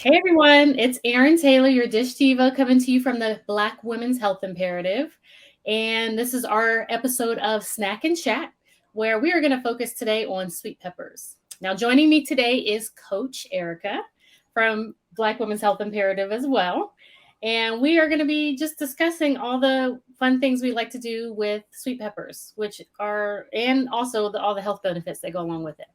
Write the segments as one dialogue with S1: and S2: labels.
S1: Hey everyone, it's Erin Taylor, your Dish Diva, coming to you from the Black Women's Health Imperative. And this is our episode of Snack and Chat, where we are going to focus today on sweet peppers. Now, joining me today is Coach Erica from Black Women's Health Imperative as well. And we are going to be just discussing all the fun things we like to do with sweet peppers, and also all the health benefits that go along with it.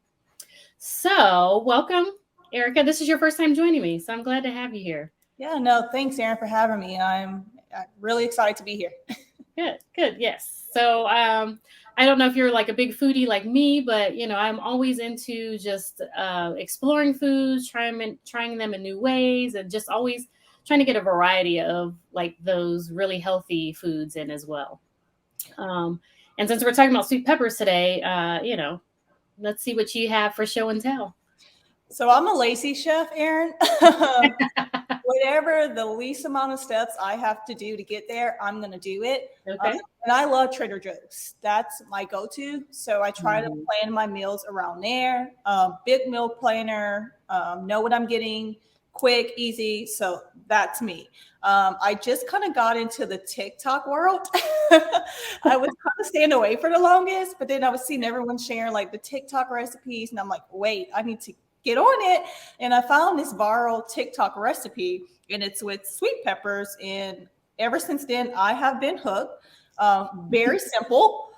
S1: So, welcome, Erica. This is your first time joining me, so I'm glad to have you here.
S2: Yeah, no, thanks, Erin, for having me. I'm really excited to be here.
S1: Good, yes. So, I don't know if you're like a big foodie like me, but I'm always into just exploring foods, trying them in new ways, and just always trying to get a variety of like those really healthy foods in as well. And since we're talking about sweet peppers today, let's see what you have for show and tell.
S2: So I'm a lazy chef, Erin. Whatever the least amount of steps I have to do to get there, I'm going to do it.
S1: Okay.
S2: And I love Trader Joe's. That's my go-to. So I try to plan my meals around there. Big meal planner, know what I'm getting, quick, easy. So that's me. I just kind of got into the TikTok world. I was kind of staying away for the longest, but then I was seeing everyone sharing like the TikTok recipes. And I'm like, wait, I need to get on it. And I found this viral TikTok recipe, and it's with sweet peppers. And ever since then, I have been hooked. Very simple.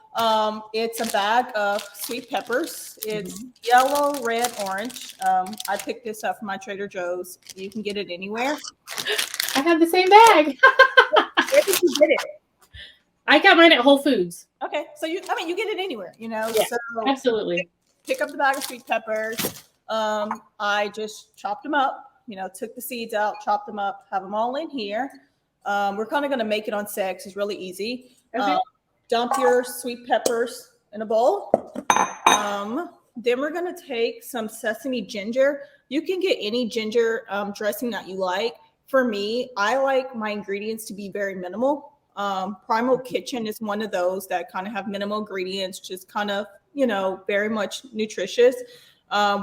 S2: It's a bag of sweet peppers. It's yellow, red, orange. I picked this up from my Trader Joe's. You can get it anywhere.
S1: I have the same bag.
S2: Where did you get it?
S1: I got mine at Whole Foods.
S2: Okay, so you get it anywhere,
S1: Yeah,
S2: So
S1: absolutely.
S2: Pick up the bag of sweet peppers. I just chopped them up, took the seeds out, chopped them up, have them all in here. We're kind of going to make it on six. It's really easy.
S1: Okay.
S2: Dump your sweet peppers in a bowl. Then we're going to take some sesame ginger. You can get any ginger dressing that you like. For me, I like my ingredients to be very minimal. Primal Kitchen is one of those that kind of have minimal ingredients, just kind of, very much nutritious.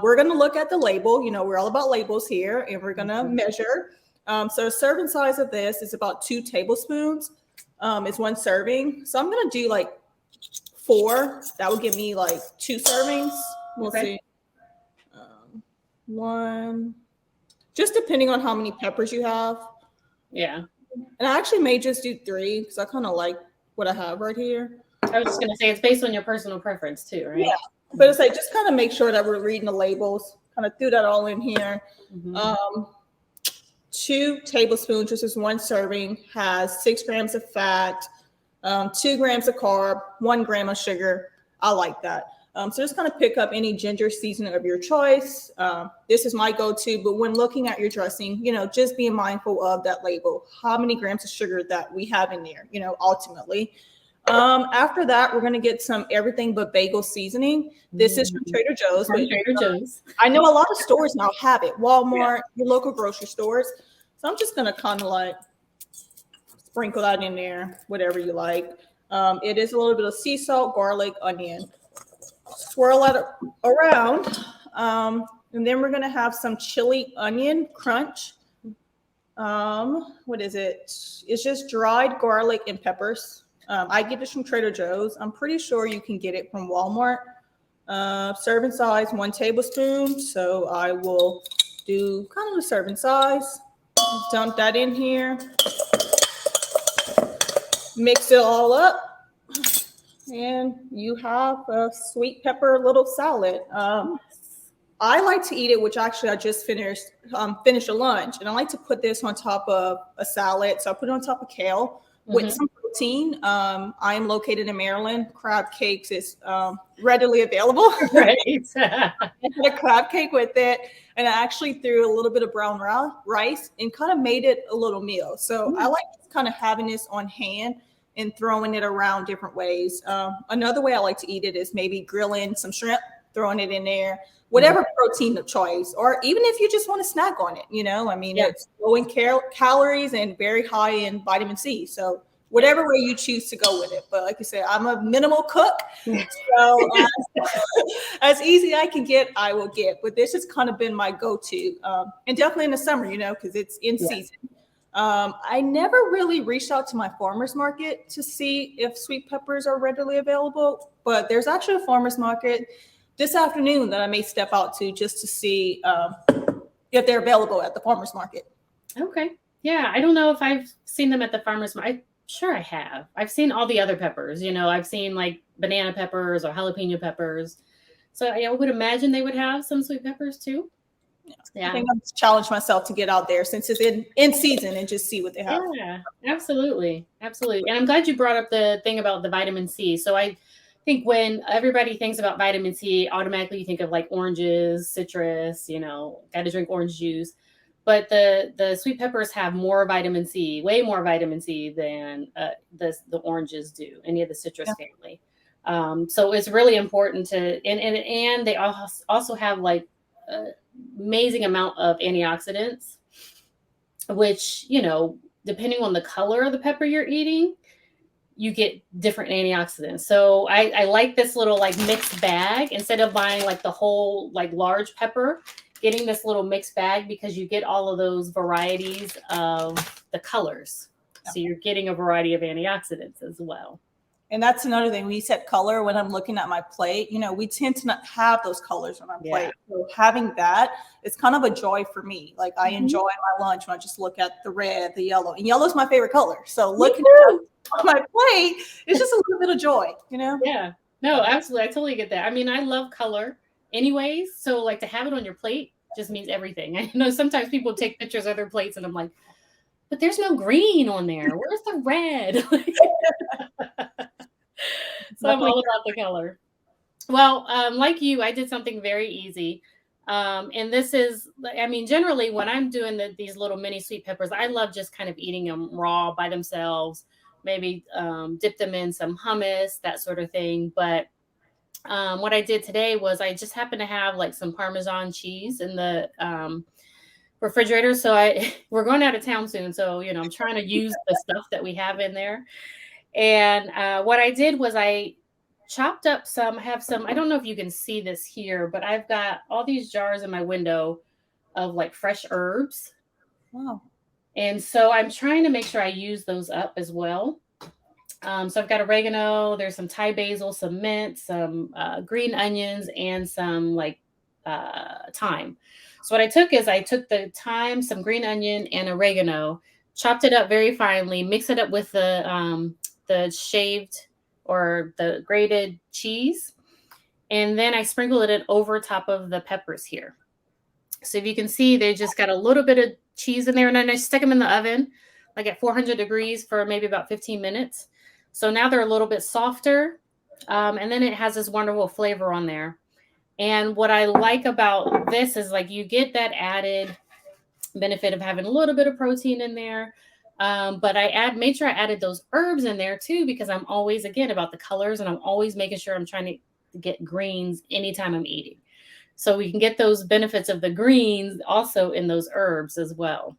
S2: We're going to look at the label. We're all about labels here, and we're going to measure. So a serving size of this is about 2 tablespoons. It's one serving. So I'm going to do like 4. That would give me like 2 servings. We'll see. 1, just depending on how many peppers you have.
S1: Yeah.
S2: And I actually may just do 3 because I kind of like what I have right here.
S1: I was just going to say it's based on your personal preference too, right?
S2: Yeah. But it's like, just kind of make sure that we're reading the labels. Kind of threw that all in here. 2 tablespoons, just as 1 serving, has 6 grams of fat, 2 grams of carb, 1 gram of sugar. I like that. So just kind of pick up any ginger seasoning of your choice. This is my go-to, but when looking at your dressing, just being mindful of that label, how many grams of sugar that we have in there, ultimately. After that, we're going to get some everything but bagel seasoning. This is from Trader Joe's. I know a lot of stores now have it. Walmart, your local grocery stores. So I'm just going to kind of like sprinkle that in there, whatever you like. It is a little bit of sea salt, garlic, onion. Swirl it around. And then we're going to have some chili onion crunch. What is it? It's just dried garlic and peppers. I get this from Trader Joe's. I'm pretty sure you can get it from Walmart. Serving size, 1 tablespoon. So I will do kind of a serving size. Dump that in here. Mix it all up. And you have a sweet pepper little salad. I like to eat it, which actually I just finished a lunch. And I like to put this on top of a salad. So I put it on top of kale. With some protein. I am located in Maryland. Crab cakes is readily available.
S1: Right.
S2: I put a crab cake with it, and I actually threw a little bit of brown rice and kind of made it a little meal. So I like kind of having this on hand and throwing it around different ways. Another way I like to eat it is maybe grilling some shrimp, throwing it in there. Whatever protein of choice, or even if you just want to snack on it, it's low in calories and very high in vitamin C. So whatever way you choose to go with it. But like you said, I'm a minimal cook. So as easy I can get, I will get. But this has kind of been my go-to. And definitely in the summer, because it's in season. I never really reached out to my farmer's market to see if sweet peppers are readily available. But there's actually a farmer's market this afternoon that I may step out to just to see if they're available at the farmer's market.
S1: Okay. Yeah. I don't know if I've seen them at the farmer's market. Sure, I have. I've seen all the other peppers. I've seen like banana peppers or jalapeno peppers. So I would imagine they would have some sweet peppers too.
S2: I think I'll challenge myself to get out there since it's in season and just see what they have.
S1: Yeah, absolutely. Absolutely. And I'm glad you brought up the thing about the vitamin C. So I think when everybody thinks about vitamin C, automatically you think of like oranges, citrus, got to drink orange juice. But the sweet peppers have more vitamin C, way more vitamin C than the oranges do, any of the citrus family. So it's really important to, and they also have like amazing amount of antioxidants, which, depending on the color of the pepper you're eating, you get different antioxidants. So I like this little like mixed bag instead of buying like the whole like large pepper, getting this little mixed bag because you get all of those varieties of the colors. So you're getting a variety of antioxidants as well.
S2: And that's another thing. When you said color, when I'm looking at my plate, we tend to not have those colors on our plate. So having that is kind of a joy for me. Like I enjoy my lunch when I just look at the red, the yellow, and yellow is my favorite color. So looking at my plate, it's just a little bit of joy,
S1: Yeah, no, absolutely. I totally get that. I mean, I love color anyways. So like to have it on your plate just means everything. I know sometimes people take pictures of their plates and I'm like, but there's no green on there. Where's the red? So I'm all about the color. Well, like you, I did something very easy. And this is, I mean, generally when I'm doing these little mini sweet peppers, I love just kind of eating them raw by themselves, maybe dip them in some hummus, that sort of thing. But what I did today was I just happened to have like some Parmesan cheese in the refrigerator. So we're going out of town soon. So, I'm trying to use the stuff that we have in there. And what I did was I chopped up I don't know if you can see this here, but I've got all these jars in my window of like fresh herbs.
S2: Wow.
S1: And so I'm trying to make sure I use those up as well. So I've got oregano, there's some Thai basil, some mint, some green onions, and some like thyme. So what I took is I took the thyme, some green onion, and oregano, chopped it up very finely, mixed it up with the shaved or the grated cheese. And then I sprinkled it over top of the peppers here. So if you can see, they just got a little bit of cheese in there. And then I stuck them in the oven, like at 400 degrees for maybe about 15 minutes. So now they're a little bit softer. And then it has this wonderful flavor on there. And what I like about this is like you get that added benefit of having a little bit of protein in there. But I made sure I added those herbs in there too, because I'm always, again, about the colors, and I'm always making sure I'm trying to get greens anytime I'm eating. So we can get those benefits of the greens also in those herbs as well.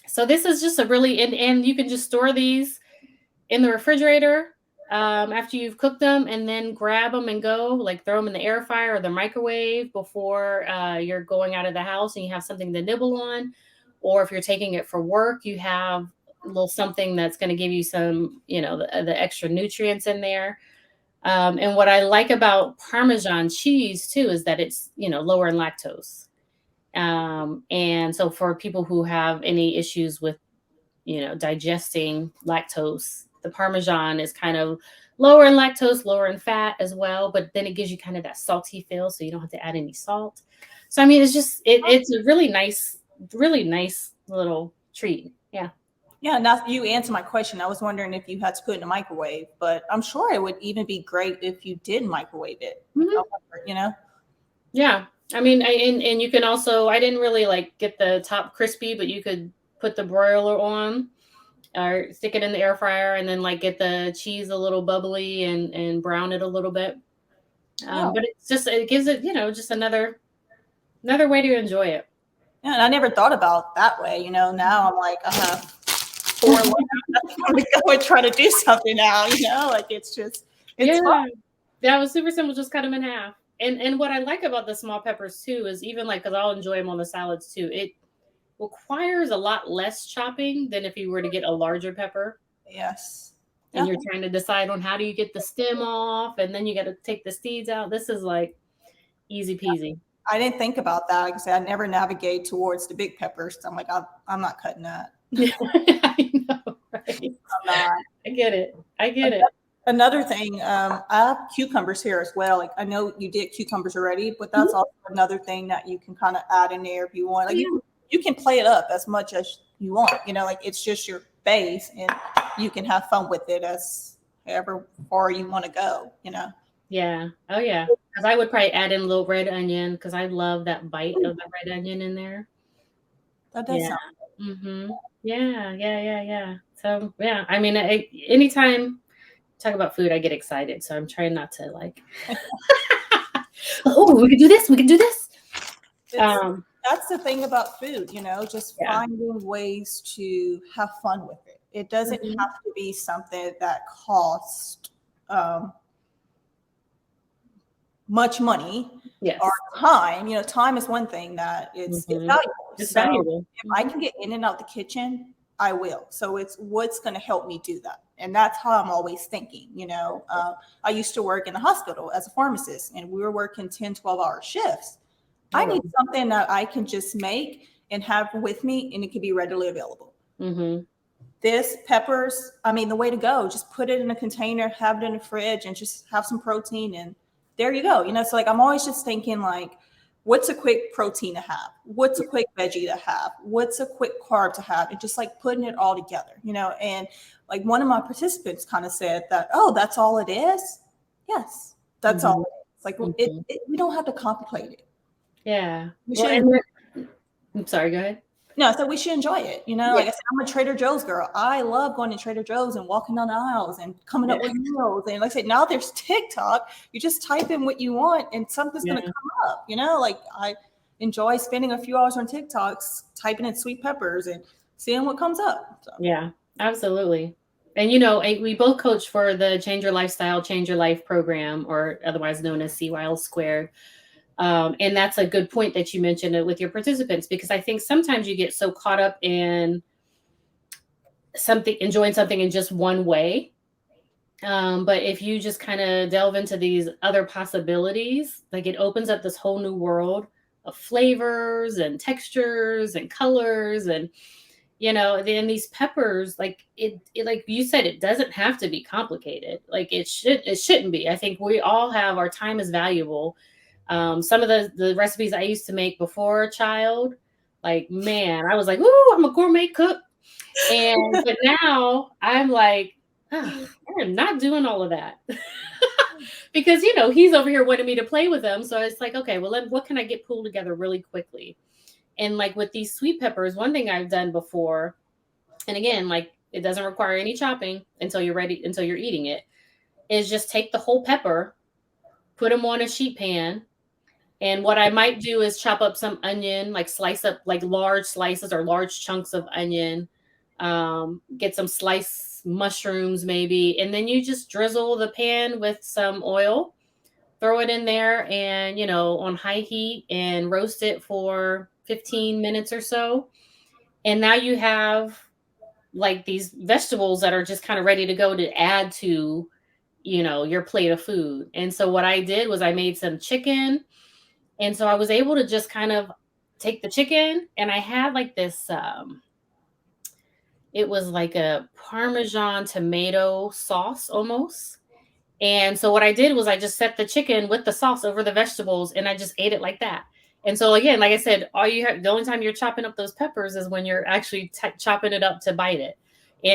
S1: So this is just a really, and you can just store these in the refrigerator after you've cooked them, and then grab them and go, like throw them in the air fryer or the microwave before you're going out of the house and you have something to nibble on. Or if you're taking it for work, you have a little something that's going to give you some, the extra nutrients in there. And what I like about Parmesan cheese too is that it's, lower in lactose. And so for people who have any issues with, digesting lactose, the Parmesan is kind of lower in lactose, lower in fat as well, but then it gives you kind of that salty feel, so you don't have to add any salt. So, I mean, it's just, it's a really nice little treat. Yeah.
S2: Yeah, now you answered my question. I was wondering if you had to put it in a microwave, but I'm sure it would even be great if you did microwave it.
S1: Mm-hmm. Yeah. I mean, and you can also, I didn't really like get the top crispy, but you could put the broiler on or stick it in the air fryer and then like get the cheese a little bubbly and brown it a little bit. But it gives it, just another way to enjoy it.
S2: Yeah, and I never thought about that way. Now I'm like, 4 I'm gonna go and try to do something now, like it's
S1: Yeah.
S2: fun.
S1: That was super simple. Just cut them in half. And what I like about the small peppers too is even like because I'll enjoy them on the salads too. It requires a lot less chopping than if you were to get a larger pepper
S2: Yes.
S1: and
S2: Yeah.
S1: you're trying to decide on how do you get the stem off and then you got to take the seeds out. This is like easy peasy.
S2: I didn't think about that. Like I said, I never navigate towards the big peppers. I'm like, I'm not cutting that.
S1: I know, right?
S2: I'm not.
S1: I get it. I get it.
S2: Another thing, I have cucumbers here as well. Like I know you did cucumbers already, but that's also another thing that you can kind of add in there if you want. Like you can play it up as much as you want. Like it's just your base, and you can have fun with it as however far you want to go.
S1: Yeah. Oh yeah. Because I would probably add in a little red onion because I love that bite of the red onion in there.
S2: That does
S1: Yeah.
S2: sound.
S1: Mm-hmm. Yeah. Yeah. Yeah. Yeah. So yeah, I mean, anytime talk about food, I get excited. So I'm trying not to like. Oh, we could do this. We could do this.
S2: That's the thing about food, just finding ways to have fun with it. It doesn't have to be something that costs much money or time. Time is one thing that it's valuable.
S1: It's
S2: So
S1: valuable.
S2: if I can get in and out the kitchen, I will. So it's what's going to help me do that. And that's how I'm always thinking. I used to work in a hospital as a pharmacist, and we were working 10, 12-hour shifts. I need something that I can just make and have with me, and it can be readily available. This peppers, I mean, the way to go, just put it in a container, have it in the fridge, and just have some protein, and there you go. So like I'm always just thinking like, what's a quick protein to have? What's a quick veggie to have? What's a quick carb to have? And just like putting it all together, and like one of my participants kind of said that, oh, that's all it is. Yes, that's all it is. Like we don't have to complicate it.
S1: Yeah.
S2: We should.
S1: I'm sorry, go ahead.
S2: No, so we should enjoy it. Like I said, I'm a Trader Joe's girl. I love going to Trader Joe's and walking down the aisles and coming up with meals. And like I said, now there's TikTok. You just type in what you want and something's going to come up. Like I enjoy spending a few hours on TikToks, typing in sweet peppers and seeing what comes up. So.
S1: Yeah, absolutely. And we both coach for the Change Your Lifestyle, Change Your Life program, or otherwise known as CYL Squared. And that's a good point that you mentioned it with your participants, because I think sometimes you get so caught up in enjoying something in just one way. But if you just kind of delve into these other possibilities, like it opens up this whole new world of flavors and textures and colors. And, then these peppers, like it, like you said, it doesn't have to be complicated. Like it shouldn't be. I think we all have, our time is valuable. Some of the recipes I used to make before a child, like, man, I was like, ooh, I'm a gourmet cook. But now I'm like, oh, I'm not doing all of that. Because, he's over here wanting me to play with them. So it's like, okay, well, what can I get pulled together really quickly? And like with these sweet peppers, one thing I've done before, and again, like it doesn't require any chopping until you're eating it, is just take the whole pepper, put them on a sheet pan. And what I might do is chop up some onion, like slice up like large slices or large chunks of onion, get some sliced mushrooms maybe, and then you just drizzle the pan with some oil, throw it in there and, on high heat and roast it for 15 minutes or so. And now you have like these vegetables that are just kind of ready to go to add to, your plate of food. And so what I did was I made some chicken. And so I was able to just kind of take the chicken, and I had like this, it was like a Parmesan tomato sauce almost. And so what I did was I just set the chicken with the sauce over the vegetables, and I just ate it like that. And so again, like I said, the only time you're chopping up those peppers is when you're actually chopping it up to bite it,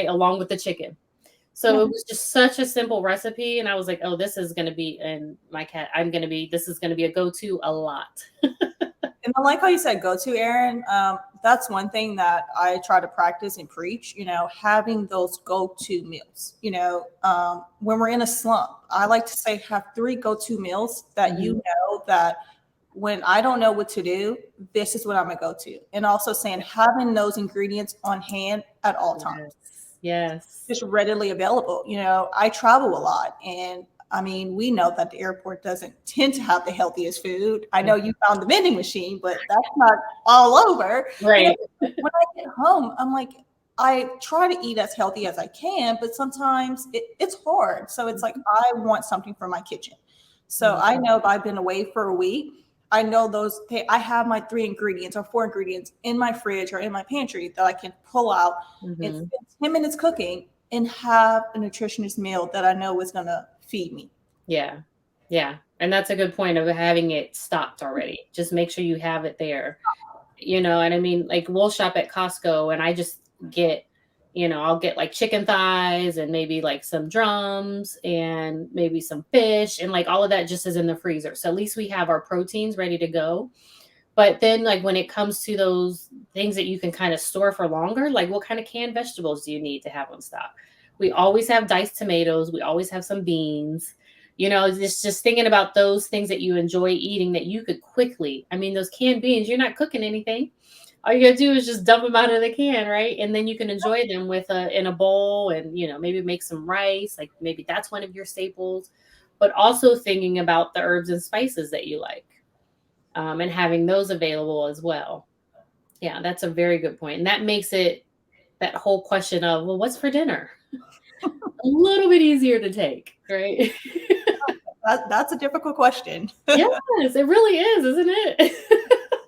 S1: along with the chicken. So it was just such a simple recipe. And I was like, oh, this is going to be, and this is going to be a go-to a lot.
S2: And I like how you said go-to, Erin. That's one thing that I try to practice and preach, having those go-to meals. When we're in a slump, I like to say have 3 go-to meals that that when I don't know what to do, this is what I'm going to go to. And also saying having those ingredients on hand at all times.
S1: Yes.
S2: just readily available. I travel a lot, and I mean, we know that the airport doesn't tend to have the healthiest food. I know you found the vending machine, but that's not all over.
S1: Right.
S2: When I get home, I'm like, I try to eat as healthy as I can, but sometimes it's hard. So it's like, I want something for my kitchen. So I know if I've been away for a week, I know I have my 3 ingredients or 4 ingredients in my fridge or in my pantry that I can pull out and
S1: Mm-hmm.
S2: spend 10 minutes cooking and have a nutritious meal that I know is going to feed me.
S1: Yeah. Yeah. And that's a good point of having it stocked already. Just make sure you have it there. And I mean, like we'll shop at Costco and I just get, I'll get like chicken thighs and maybe like some drums and maybe some fish and like all of that just is in the freezer. So at least we have our proteins ready to go. But then like when it comes to those things that you can kind of store for longer, like what kind of canned vegetables do you need to have on stock? We always have diced tomatoes. We always have some beans. Just thinking about those things that you enjoy eating that you could quickly. I mean, those canned beans, you're not cooking anything. All you gotta do is just dump them out of the can, right? And then you can enjoy them in a bowl, and maybe make some rice. Like maybe that's one of your staples. But also thinking about the herbs and spices that you like, and having those available as well. Yeah, that's a very good point, and that makes it that whole question of, well, what's for dinner? A little bit easier to take, right?
S2: That's a difficult question.
S1: Yes, it really is, isn't it?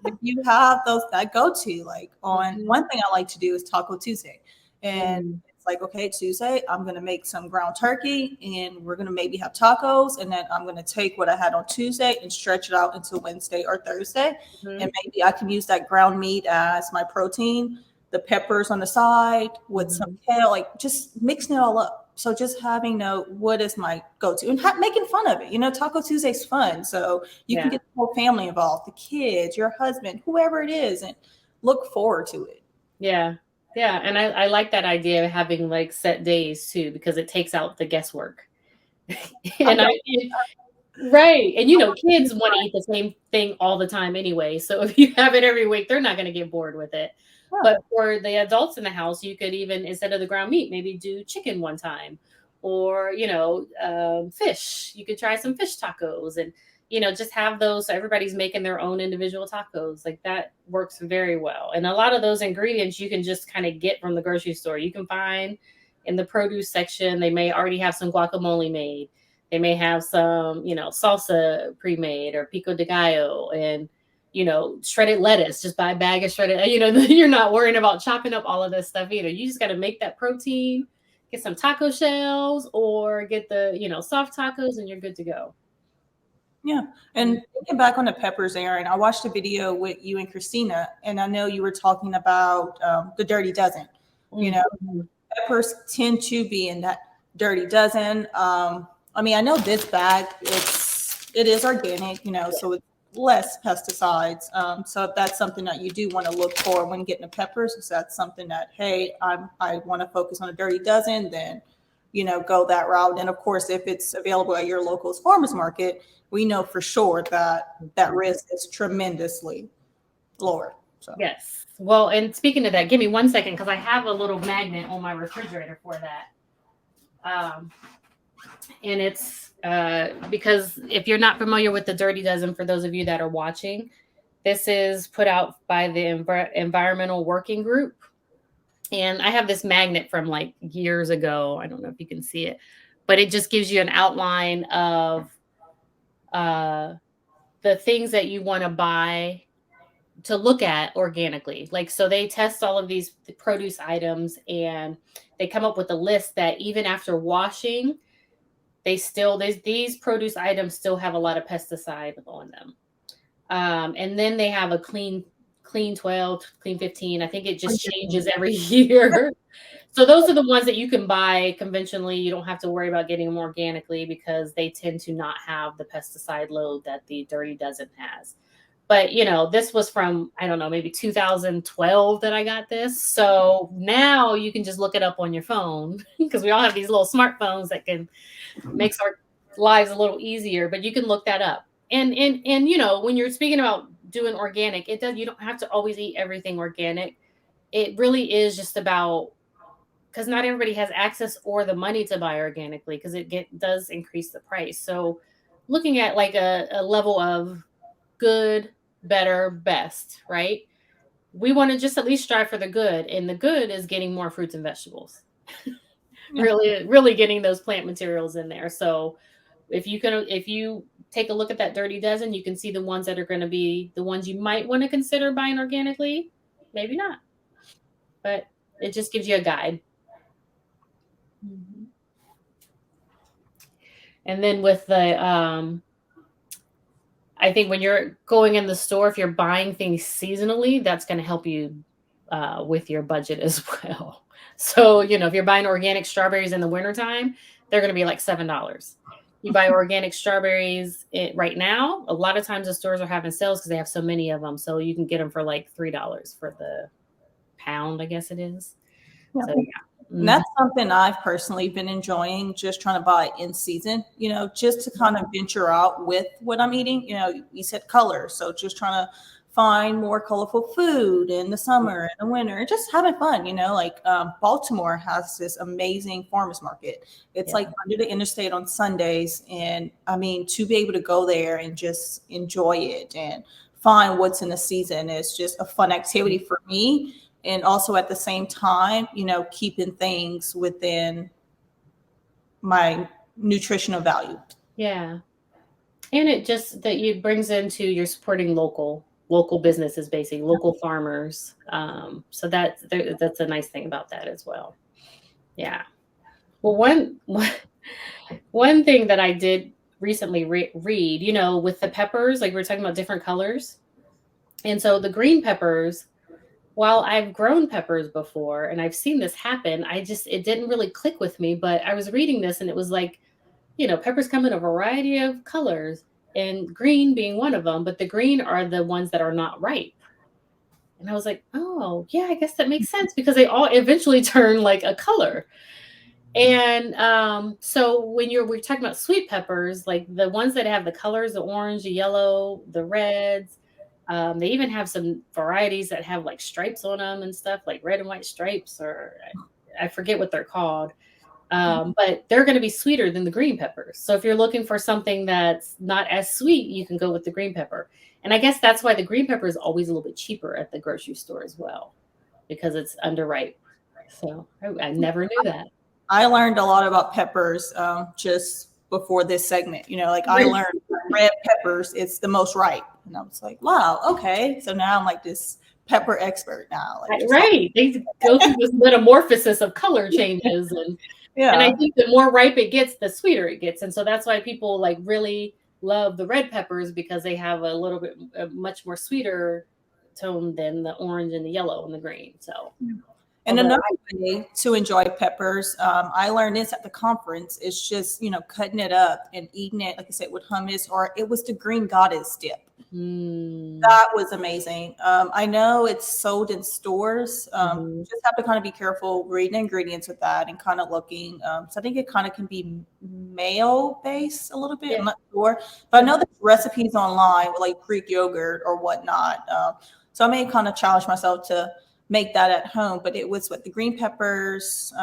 S2: If you have those that go to, like, on
S1: Mhm.
S2: one thing I like to do is Taco Tuesday. And
S1: Mm,
S2: it's like, okay, Tuesday, I'm going to make some ground turkey and we're going to maybe have tacos. And then I'm going to take what I had on Tuesday and stretch it out into Wednesday or Thursday. And
S1: mhm,
S2: maybe I can use that ground meat as my protein, the peppers on the side with some
S1: mhm.
S2: kale, like just mixing it all up. So just having what is my go-to and making fun of it. Taco Tuesday's fun. So you can
S1: Yeah,
S2: get the whole family involved, the kids, your husband, whoever it is, and look forward to it.
S1: yeah, yeah, and I like that idea of having, like, set days too because it takes out the guesswork.
S2: I
S1: And
S2: don't
S1: right, and, kids wanna eat the same thing all the time anyway, so if you have it every week, they're not gonna get bored with it. But
S2: know.
S1: for the adults in the house, you could even, instead of the ground meat, maybe do chicken one time or, fish. You could try some fish tacos and, just have those so everybody's making their own individual tacos. Like, that works very well, and a lot of those ingredients you can just kinda get from the grocery store. You can find in the produce section, they may already have some guacamole made. They may have some, salsa pre-made or pico de gallo and, shredded lettuce. Just buy a bag of shredded, you're not worrying about chopping up all of this stuff either. You just got to make that protein, get some taco shells or get the, soft tacos and you're good to go.
S2: Yeah. And thinking back on the peppers, Aaron, I watched a video with you and Christina, and I know you were talking about the Dirty Dozen. You know,
S1: Mhm.
S2: peppers tend to be in that Dirty Dozen. I mean, I know this bag, it is organic, so it's less pesticides. So if that's something that you do want to look for when getting the peppers, is that something that, hey, I want to focus on a Dirty Dozen, then go that route. And of course, if it's available at your local farmers market, we know for sure that that
S1: Mhm.
S2: risk is tremendously lower. So
S1: Yes. Well, and speaking of that, give me 1 second because I have a little magnet on my refrigerator for that. Um, and it's because if you're not familiar with the Dirty Dozen, for those of you that are watching, this is put out by the Environmental Working Group. And I have this magnet from like years ago. I don't know if you can see it, but it just gives you an outline of uh, the things that you want to buy to look at organically. Like, so they test all of these produce items and they come up with a list that even after washing, these produce items still have a lot of pesticide on them. And then they have a clean 12, clean 15. I think it just changes every year. So those are the ones that you can buy conventionally. You don't have to worry about getting them organically because they tend to not have the pesticide load that the Dirty Dozen has. But this was from, I don't know, maybe 2012 that I got this. So now you can just look it up on your phone because we all have these little smartphones that can makes our lives a little easier, but you can look that up. And when you're speaking about doing organic, you don't have to always eat everything organic. It really is just about because not everybody has access or the money to buy organically, because does increase the price. So looking at like a level of good, better, best, right? We want to just at least strive for the good, and the good is getting more fruits and vegetables.
S2: Yeah.
S1: Really getting those plant materials in there. So if you take a look at that dirty dozen, you can see the ones that are going to be the ones you might want to consider buying organically, maybe not, but it just gives you a guide. Mhm. And then with the I think when you're going in the store, if you're buying things seasonally, that's going to help you with your budget as well. So, if you're buying organic strawberries in the wintertime, they're going to be like $7. You buy organic strawberries right now, a lot of times the stores are having sales because they have so many of them. So you can get them for like $3 for the pound, I guess it is.
S2: Yeah.
S1: So, yeah.
S2: And that's something I've personally been enjoying, just trying to buy in season, just to kind of venture out with what I'm eating. You said color. So just trying to find more colorful food in the summer and the winter, and just having fun, like Baltimore has this amazing farmers market. It's like under the interstate on Sundays. And I mean, to be able to go there and just enjoy it and find what's in the season is just a fun activity for me. And also at the same time, keeping things within my nutritional value.
S1: Yeah. And it just that you brings into you're supporting local businesses, basically local farmers. So that's a nice thing about that as well. Yeah. Well, one thing that I did recently read, with the peppers, like we are talking about different colors, and so the green peppers. While I've grown peppers before and I've seen this happen, it didn't really click with me. But I was reading this and it was like, peppers come in a variety of colors, and green being one of them, but the green are the ones that are not ripe. And I was like, oh, yeah, I guess that makes sense because they all eventually turn like a color. And so when we're talking about sweet peppers, like the ones that have the colors, the orange, the yellow, the reds, they even have some varieties that have like stripes on them and stuff, like red and white stripes, or I forget what they're called. But they're going to be sweeter than the green peppers. So if you're looking for something that's not as sweet, you can go with the green pepper. And I guess that's why the green pepper is always a little bit cheaper at the grocery store as well, because it's underripe. So I never knew that.
S2: I learned a lot about peppers just before this segment. Like I learned red peppers, it's the most ripe. And I was like, wow, okay. So now I'm like this pepper expert now. Like
S1: right. They go through this metamorphosis of color changes. And I think the more ripe it gets, the sweeter it gets. And so that's why people like really love the red peppers, because they have a much more sweeter tone than the orange and the yellow and the green. So,
S2: and another way to enjoy peppers, I learned this at the conference, is just, cutting it up and eating it, like I said, with hummus, or it was the green goddess dip. That was amazing. I know it's sold in stores. Just have to kind of be careful reading the ingredients with that and kind of looking. So I think it kind of can be mayo based a little bit. Yeah. I'm not sure, but I know there's recipes online with like Greek yogurt or whatnot. So I may kind of challenge myself to make that at home. But it was with the green peppers,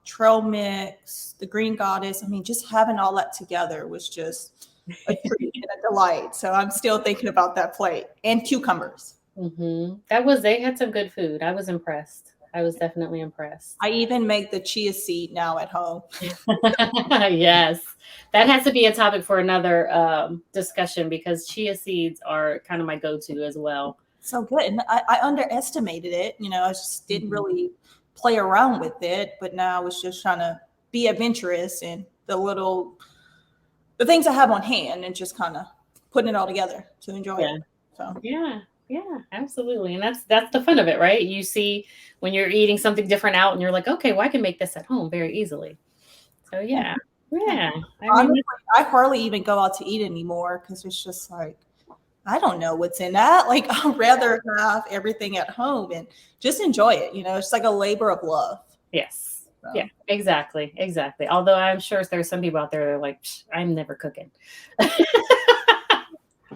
S2: trail mix, the green goddess. I mean, just having all that together was just a treat and a delight. So I'm still thinking about that plate, and cucumbers.
S1: They had some good food. I was impressed. I was definitely impressed.
S2: I even make the chia seed now at home.
S1: Yes, that has to be a topic for another discussion, because chia seeds are kind of my go-to as well.
S2: So good. And I underestimated it. I just didn't really play around with it, but now I was just trying to be adventurous and the things I have on hand, and just kind of putting it all together to enjoy it. So
S1: yeah, absolutely. And that's the fun of it, right? You see when you're eating something different out and you're like, okay, well, I can make this at home very easily. So yeah.
S2: Honestly, I hardly even go out to eat anymore, because it's just like, I don't know what's in that. Like, I'd rather have everything at home and just enjoy it. It's like a labor of love.
S1: Yes. So. Yeah, exactly. Although I'm sure there's some people out there that are like, I'm never cooking.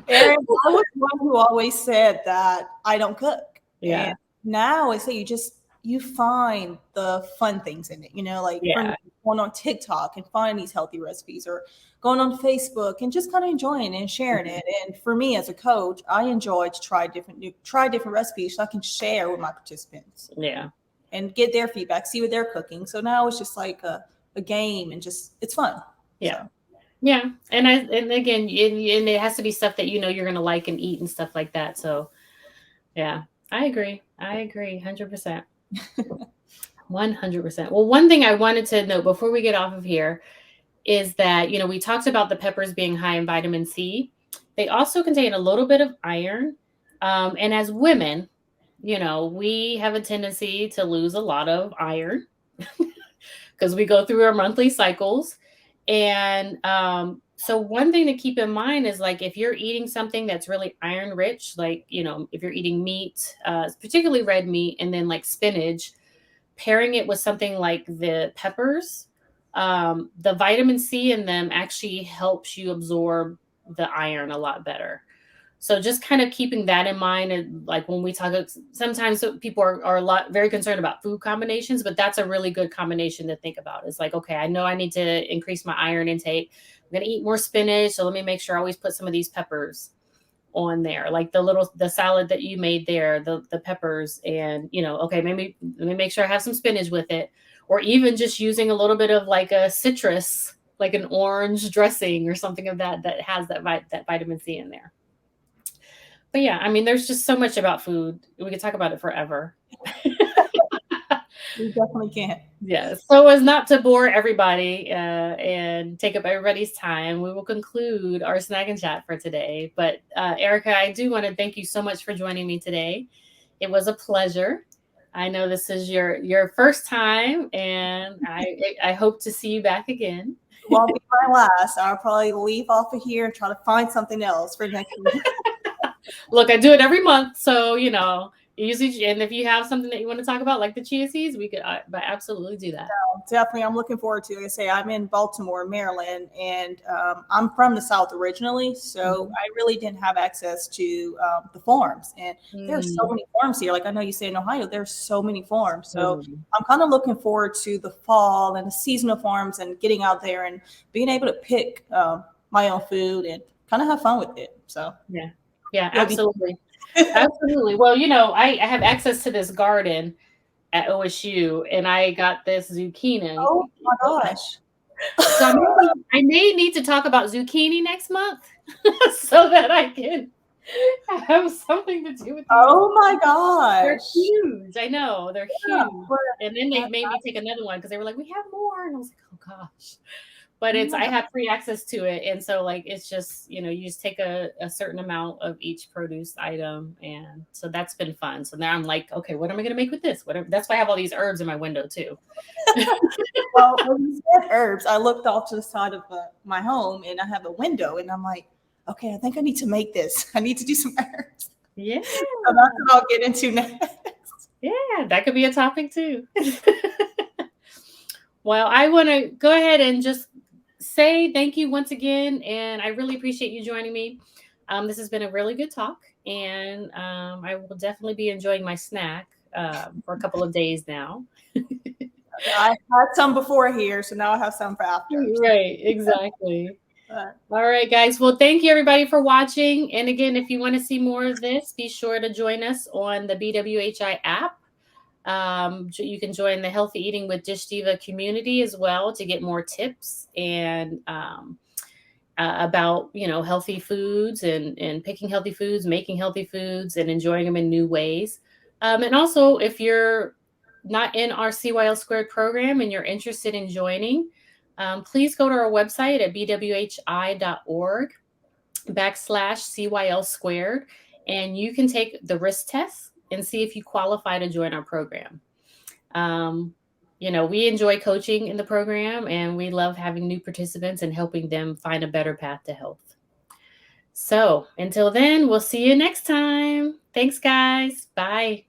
S2: Erin, I was one who always said that I don't cook.
S1: Yeah.
S2: And now I say you just you find the fun things in it, like for me,
S1: Yeah.
S2: going on TikTok and finding these healthy recipes, or going on Facebook and just kind of enjoying it and sharing
S1: Mhm.
S2: it. And for me as a coach, I enjoy to try different recipes so I can share with my participants
S1: Yeah.
S2: and get their feedback, see what they're cooking. So now it's just like a game, and just it's fun.
S1: Yeah.
S2: So
S1: Yeah. And again, and it has to be stuff that you're gonna like and eat and stuff like that. So yeah, I agree. I agree, 100%. 100%. Well, one thing I wanted to note before we get off of here is that, we talked about the peppers being high in vitamin C. They also contain a little bit of iron. And as women, we have a tendency to lose a lot of iron because we go through our monthly cycles. And so, one thing to keep in mind is like if you're eating something that's really iron rich, like, if you're eating meat, particularly red meat, and then like spinach, pairing it with something like the peppers, the vitamin C in them actually helps you absorb the iron a lot better. So just kind of keeping that in mind, and like when we talk, sometimes people are a lot very concerned about food combinations, but that's a really good combination to think about. It's like, okay, I know I need to increase my iron intake. I'm going to eat more spinach, so let me make sure I always put some of these peppers on there, like the salad that you made there, the peppers, and okay, maybe let me make sure I have some spinach with it, or even just using a little bit of like a citrus, like an orange dressing or something of that has that vitamin C in there. But yeah, I mean, there's just so much about food. We could talk about it forever.
S2: we definitely can.
S1: Yeah. So as not to bore everybody and take up everybody's time, we will conclude our snack and chat for today. But Erica, I do want to thank you so much for joining me today. It was a pleasure. I know this is your first time, and I hope to see you back again.
S2: Won't be my last. I'll probably leave off of here and try to find something else for next week.
S1: Look, I do it every month, so usually, and if you have something that you want to talk about, like the chia seeds, we could but absolutely do that.
S2: Definitely, I'm looking forward to it. Like I say, I'm in Baltimore, Maryland, and I'm from the South originally, so
S1: Mhm.
S2: I really didn't have access to the farms. And there's so
S1: Mm.
S2: many farms here. Like I know you say in Ohio, there's so many farms. So
S1: Mhm.
S2: I'm kind of looking forward to the fall and the seasonal farms and getting out there and being able to pick my own food and kind of have fun with it. So
S1: Yeah. Yeah,
S2: it'll be.
S1: absolutely. Absolutely. Well, I have access to this garden at OSU, and I got this zucchini.
S2: Oh my gosh.
S1: So I may need to talk about zucchini next month so that I can have something to do with these.
S2: Oh my
S1: They're
S2: gosh.
S1: huge. I know. They're
S2: Yeah,
S1: huge. And then they made me take another one because they were like, we have more. And I was like, oh gosh. But
S2: oh my
S1: I
S2: gosh.
S1: have free access to it. And so like it's just, you just take a certain amount of each produce item. And so that's been fun. So now I'm like, okay, what am I gonna make with this? That's why I have all these herbs in my window too.
S2: Well, when you said herbs, I looked off to the side of my home and I have a window, and I'm like, okay, I think I need to make this. I need to do some herbs.
S1: Yeah.
S2: So that's what I'll get into next.
S1: Yeah, that could be a topic too. Well, I want to go ahead and just say thank you once again. And I really appreciate you joining me. This has been a really good talk. And I will definitely be enjoying my snack for a couple of days now.
S2: I had some before here, so now I have some for after.
S1: Right, exactly.
S2: But
S1: All right, guys. Well, thank you everybody for watching. And again, if you want to see more of this, be sure to join us on the BWHI app. You can join the Healthy Eating with Dish Diva community as well to get more tips and about healthy foods and picking healthy foods, making healthy foods, and enjoying them in new ways. And also, if you're not in our CYL Squared program and you're interested in joining, please go to our website at bwhi.org/CYL Squared, and you can take the risk test and see if you qualify to join our program. We enjoy coaching in the program, and we love having new participants and helping them find a better path to health. So until then, we'll see you next time. Thanks, guys. Bye.